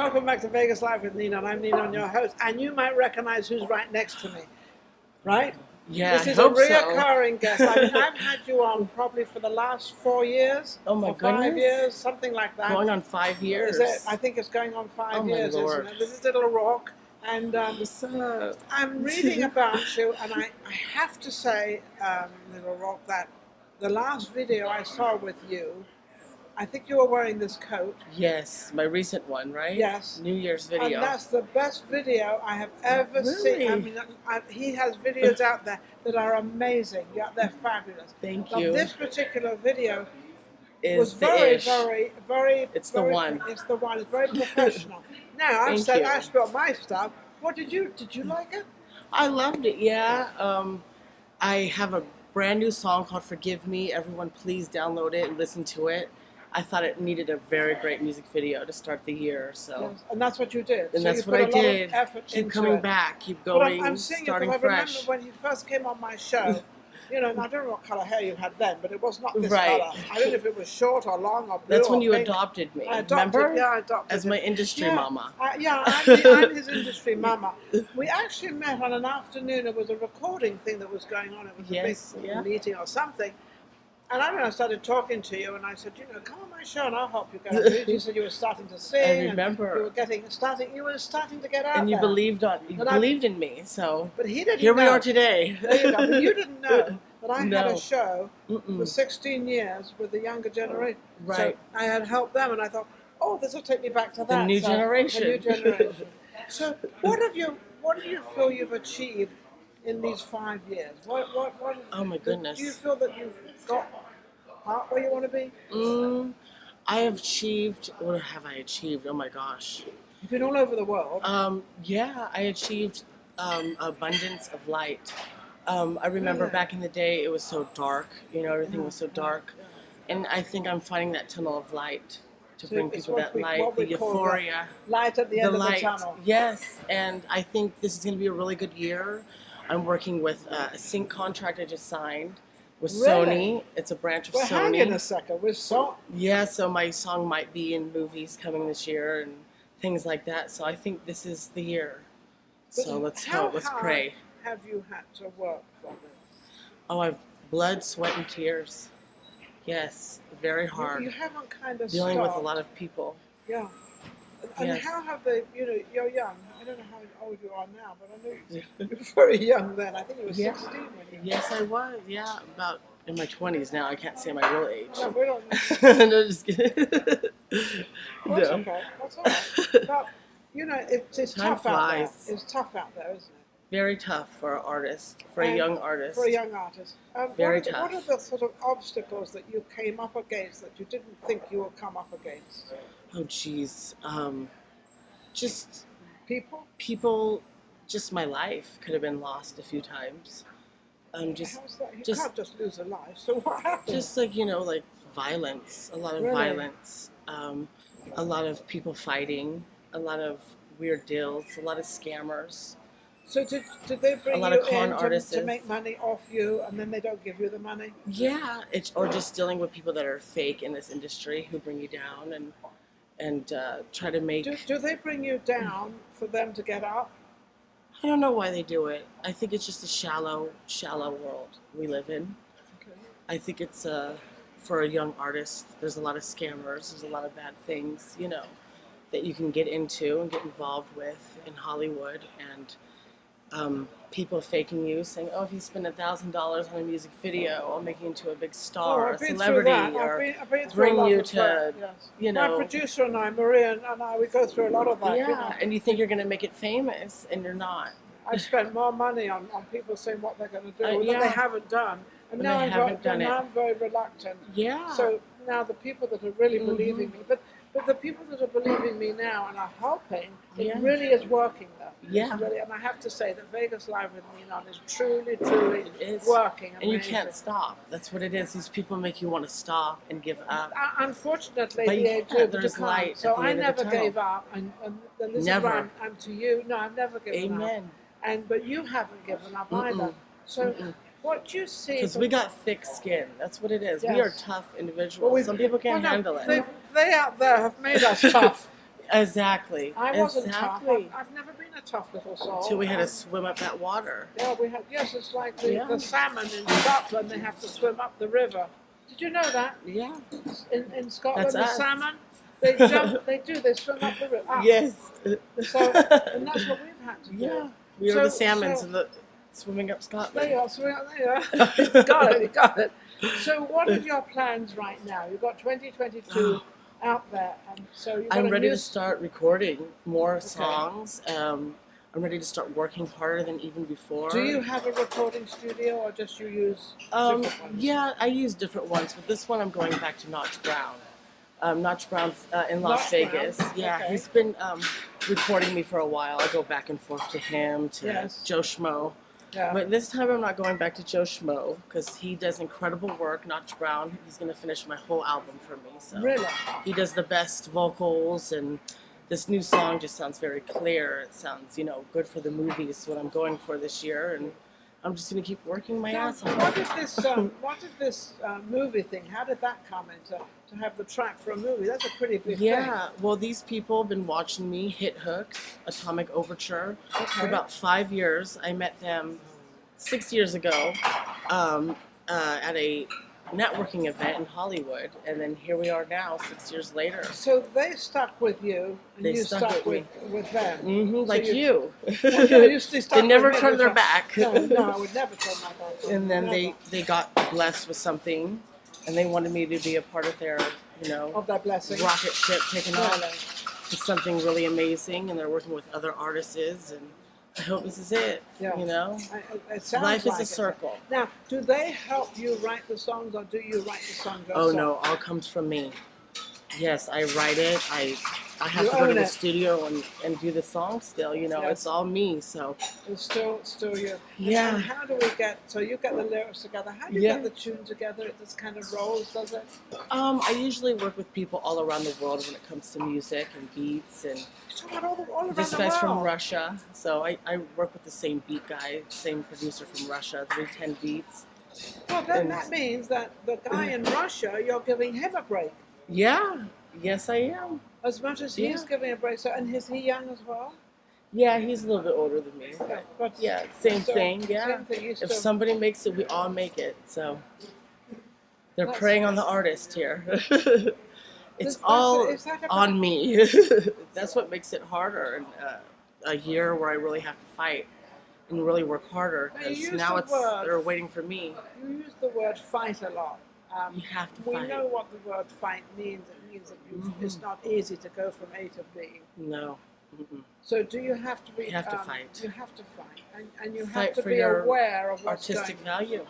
Welcome back to Vegas Live with Ninon. I'm Ninon, your host, and you might recognize who's right next to me, right? Yeah, this is I hope a recurring guest. I mean, I've had you on probably for the last 4 years. Oh my or 5 goodness. years, something like that. Going on 5 years. Is it? I think it's going on 5 years, Lord. isn't it? This is Little Rock, and What's up? I'm reading about you, and I have to say, Little Rock, that the last video I saw with you, I think you were wearing this coat. Yes, my recent one, right? Yes. New Year's video. And that's the best video I have ever seen. I mean, he has videos out there that are amazing. Yeah, they're fabulous. Thank but you. This particular video is was very. It's very, the one. It's the one. It's very professional. Now, I've said I spilled my stuff. What did you like it? I loved it, yeah. I have a brand new song called Forgive Me. Everyone please download it and listen to it. I thought it needed a very great music video to start the year, so. Yes, and that's what you did. And so that's what I did. Keep coming back, keep going, but I'm seeing starting it because I fresh. remember when you first came on my show, you know, and I don't know what colour hair you had then, but it was not this Right. colour. I don't know if it was short or long or blue. That's when or you pink. adopted me. I adopted, remember? yeah, I adopted as my industry mama. I'm his industry mama. We actually met on an afternoon. It was a recording thing that was going on. It was a big meeting or something. And I don't know, I started talking to you, and I said, you know, come on my show, and I'll help you get on music. You said you were starting to sing. I remember. And you were starting to get out and you there. believed in me, so. But he didn't Here know. we are today. There you go. But you didn't know that I had a show Mm-mm. for 16 years with the younger generation. Right. So I had helped them, and I thought, oh, this will take me back to that. The new generation. The new generation. So what do you feel you've achieved in these 5 years? What Oh my goodness. Do you feel that you've got part where you want to be? I have achieved, what have I achieved? Oh my gosh. You've been all over the world. Yeah, I achieved abundance of light. I remember back in the day it was so dark, you know, everything was so dark. And I think I'm finding that tunnel of light to bring people that light, the euphoria. Light at the end of the tunnel. Yes, and I think this is going to be a really good year. I'm working with a sync contract I just signed with Sony. It's a branch of Sony. Hang in a second. With Sony? Yeah, so my song might be in movies coming this year and things like that. So I think this is the year. So let's hope, let's pray. Have you had to work for this? Oh, I've blood, sweat, and tears. Yes, very hard. You haven't kind of dealing with a lot of people. Yeah. And how have they, you know, you're young. I don't know how old you are now, but I know you were very young then. I think you were 16 when you Yes, I was. Yeah, about in my 20s now. I can't say my real age. No, we don't. No, just kidding. That's okay. That's all right. But, you know, it's tough out there. It's tough out there, isn't it? Very tough for an artist, for a young artist. For a young artist. Very tough. What are the sort of obstacles that you came up against that you didn't think you would come up against? Oh, geez. Just people, just my life could have been lost a few times. How's that? You can't just lose a life. So what happened? Just like, you know, like violence, a lot of violence, a lot of people fighting, a lot of weird deals, a lot of scammers. So did they bring a lot you of con in artists to make money off you, and then they don't give you the money? Yeah, or just dealing with people that are fake in this industry who bring you down and try to make. Do they bring you down for them to get up? I don't know why they do it. I think it's just a shallow world we live in. Okay. I think it's for a young artist. There's a lot of scammers. There's a lot of bad things, you know, that you can get into and get involved with in Hollywood, and people faking you, saying, "Oh, if you spend $1,000 on a music video, I'll make you into a big star, or a celebrity, or bring you to, you know." My producer and I, Maria and I, we go through a lot of that. Yeah, you know? and you think you're going to make it famous, and you're not. I've spent more money on people saying what they're going to do that they haven't done, and now I'm very reluctant. Yeah. So now the people that are really believing me, but the people that are believing me now and are helping, it really is working though. Yeah. Really, and I have to say that Vegas Live with Ninon is truly working. And you can't stop. That's what it is. These people make you want to stop and give up. Unfortunately, there's light. So I never gave up, and this is why I'm to you. No, I've never given up. Amen. But you haven't given up either. So what do you see? Because we got thick skin. That's what it is. Yes. We are tough individuals. Some people can't handle it. They out there have made us tough. Exactly. I wasn't tough. Exactly. I've never been a tough little soul. Until we had to swim up that water. Yeah, we had. Yes, it's like the salmon in Scotland. They have to swim up the river. Did you know that? Yeah. In Scotland, That's the us. salmon, they jump. They swim up the river. Up. Yes. So, and that's what we've had to do. Yeah. We are the salmons in the swimming up Scotland. There you are. Swimming up there. Got it. So, what are your plans right now? You've got 2022 out there, and so you've got I'm ready to start recording more songs. I'm ready to start working harder than even before. Do you have a recording studio, or just you use different ones? Yeah, I use different ones, but this one I'm going back to Notch Brown. Notch Brown in Las Vegas. Yeah, he's been recording me for a while. I go back and forth to him, to Joe Schmoe. Yeah. But this time I'm not going back to Joe Schmoe because he does incredible work. Notch Brown, he's going to finish my whole album for me. So really? He does the best vocals, and this new song just sounds very clear. It sounds, good for the movies, what I'm going for this year, and I'm just going to keep working my ass off. What did this movie thing, how did that come into, to have the track for a movie? That's a pretty big thing. Yeah, well, these people have been watching me hit hooks, Atomic Overture, for about 5 years. I met them 6 years ago at a networking event in Hollywood, and then here we are now 6 years later. So they stuck with you, and you stuck with them. Mm-hmm, so like you. They never turned their back. No, I would never turn my back. And then they got blessed with something, and they wanted me to be a part of their, of that blessing, rocket ship taking off to something really amazing, and they're working with other artists, and I hope this is it. Yeah. It sounds life like is a circle. Now, do they help you write the songs, or do you write the songs yourself? Oh no, all comes from me. Yes, I write it. I have to go to the studio and do the song still. It's all me. So it's still you. Yeah. And how do we get? So you get the lyrics together. How do you get the tune together? It just kind of rolls, does it? I usually work with people all around the world when it comes to music and beats and. All around this the guy's world. from Russia, so I work with the same beat guy, same producer from Russia, 310 Beats. Well, then that means that the guy in Russia, you're giving him a break. Yeah, yes I am. As much as he's giving a break, so, and is he young as well? Yeah, he's a little bit older than me. But yeah, same thing, yeah. Same thing, if somebody makes it, we all make it, so. They're preying on the artist here. It's all on me. That's what makes it harder. And a year where I really have to fight and really work harder because now they're waiting for me. You use the word fight a lot. You have to fight. We know what the word fight means. It means that it's not easy to go from A to B. No. Mm-mm. So do you have to be? You have to fight. You have to fight, and you fight have to be aware of what's artistic value.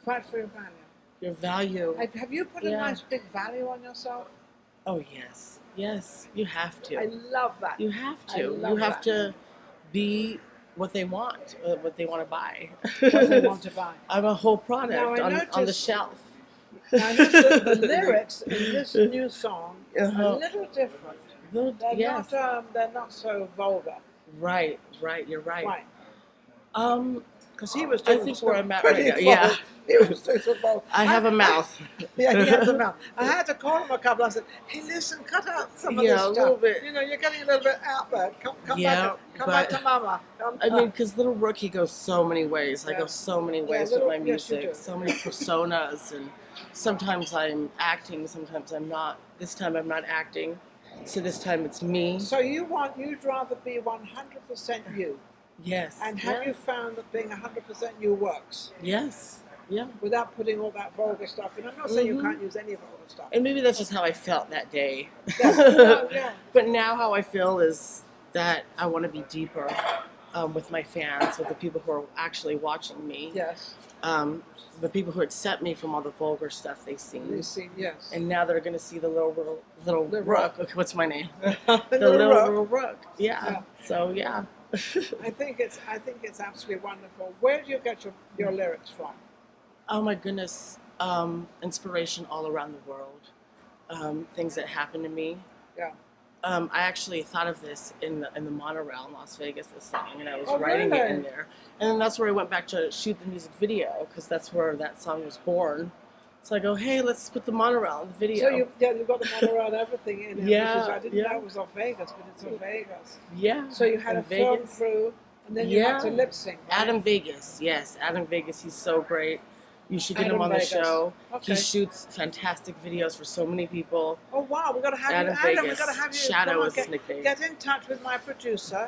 Fight for your value. Your value. Have you put a nice big value on yourself? Oh yes, yes. You have to. I love that. You have to. You have to be what they want to buy. What they want to buy. I'm a whole product on the shelf. Now, I noticed the lyrics in this new song are a little different. They're not so vulgar. Right. You're right. Right. Because he was doing I think where I'm at right now. Yeah. He was doing so vulgar. I have a mouth. Yeah, he has a mouth. I had to call him a couple. I said, "Hey, listen, cut out some of this stuff. A little bit. You're getting a little bit out there. Come back to mama." I mean, because Little Rheuk, he goes so many ways. I go so many ways with my music. So many personas, and sometimes I'm acting, sometimes I'm not. This time I'm not acting, so this time it's me. So you'd rather be 100% you. Yes. And have you found that being 100% you works? Yes. Yeah. Without putting all that vulgar stuff in. I'm not saying you can't use any vulgar stuff. And maybe that's just how I felt that day. Yeah. But now how I feel is that I want to be deeper with my fans, with the people who are actually watching me. Yes. The people who accept me from all the vulgar stuff they've seen. Yes. And now they're going to see the little Rheuk. Okay, what's my name? The little Rheuk. Yeah. So yeah. I think it's absolutely wonderful. Where do you get your lyrics from? Oh my goodness, inspiration all around the world. Things that happen to me. Yeah. I actually thought of this in the monorail in Las Vegas, this song, and I was writing it in there. And then that's where I went back to shoot the music video, because that's where that song was born. So I go, hey, let's put the monorail in the video. So you've got the monorail and everything in it. Yeah, I didn't know it was off Vegas, but it's off Vegas. Yeah. So you had a film crew, and then you had to lip sync. Right? Adam Vegas, yes, Adam Vegas. He's so great. You should get him on Vegas. the show. Okay. He shoots fantastic videos for so many people. Oh wow, we got to have Adam you, Adam. We Vegas. got to have you. Shadow is his nickname. Get in touch with my producer,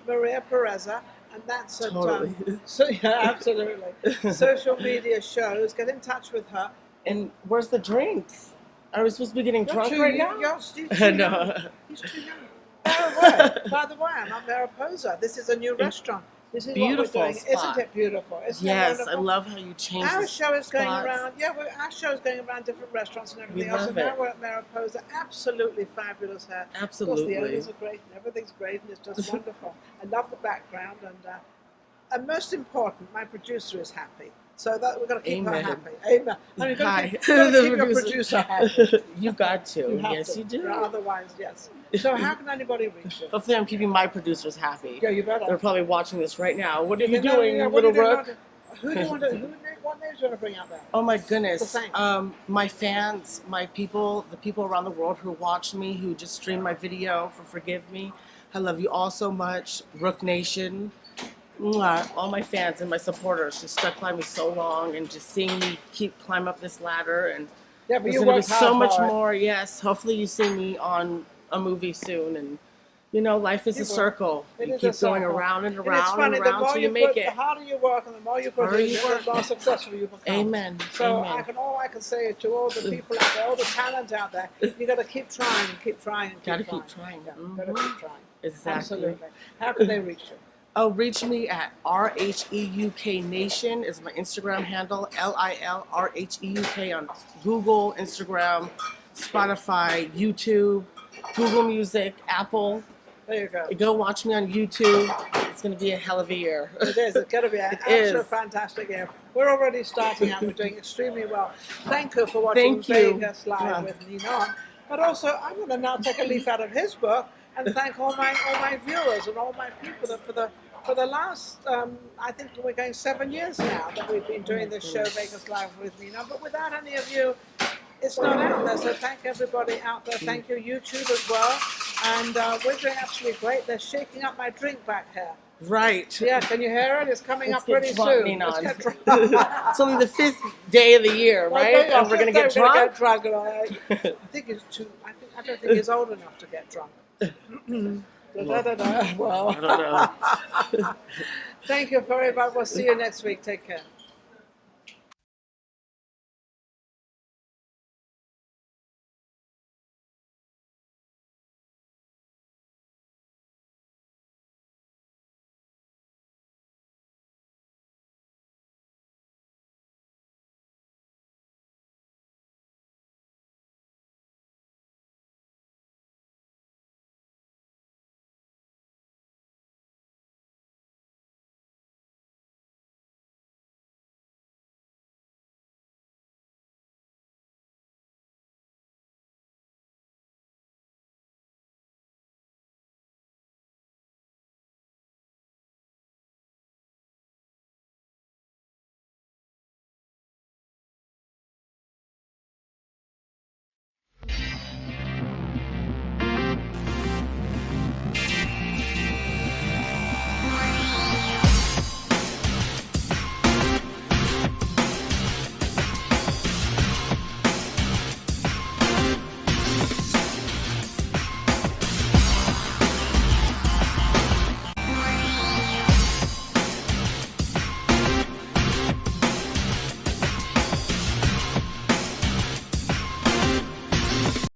Maria Pureza. And that's at, Totally. so yeah, absolutely. Social media shows. Get in touch with her. And where's the drinks? Are we supposed to be getting drunk right now? No. He's too young. By the way, I'm at Mariposa. This is a new restaurant. This is beautiful what we're doing. spot. Isn't it beautiful? Isn't Yes, it wonderful? I love how you change Our the show is going spots. around. Yeah, our show is going around different restaurants and everything We else. love And now it. we're at Mariposa. Absolutely fabulous hair. Absolutely. Of course, the owners are great and everything's great and it's just wonderful. I love the background and most important, my producer is happy. So that we're going to keep her happy. Amen. I mean, Hi. keep your producer happy. You've got to. Yes, you do. Otherwise, yes. So how can anybody reach you? Hopefully I'm keeping my producers happy. Yeah, you better. They're probably watching this right now. What are you doing, little Rheuk? What names do you want to bring out there? Oh my goodness. The My fans, my people, the people around the world who watch me, who just stream my video for Forgive Me. I love you all so much. Rheuk Nation. Mwah. All my fans and my supporters who stuck by me so long and just seeing me keep climb up this ladder, and yeah, but there's you going to be worked so hard much for it. more. Yes, hopefully you see me on a movie soon, and you know, life is a circle. You keep going around and around and around till you make it. The harder you work and the more you put in, the more successful you become. Amen. So Amen. all I can say to all the people out there, all the talent out there, you got to keep trying and keep trying and Gotta keep trying. Yeah, gotta keep trying. Exactly. Absolutely. How can they reach you? Oh, reach me at RHEUK Nation is my Instagram handle. LILRHEUK on Google, Instagram, Spotify, YouTube, Google Music, Apple. There you go. Go watch me on YouTube. It's going to be a hell of a year. It is. It's going to be an absolute fantastic year. We're already starting out. We're doing extremely well. Thank you for watching Vegas Live with Ninon. But also, I'm going to now take a leaf out of his book and thank all my viewers and all my people that for the last, I think we're going 7 years now that we've been doing this show, Vegas Live with Ninon. But without any of you, it's not out there. So thank everybody out there. Thank you, YouTube as well. And we're doing absolutely great. They're shaking up my drink back here. Right. Yeah, can you hear it? It's coming up pretty soon. Let's get drunk. It's only the 5th day of the year, right? And we're going to get drunk? I think it's too. I don't think he's old enough to get drunk. Well, I don't know. Thank you very much. We'll see you next week. Take care.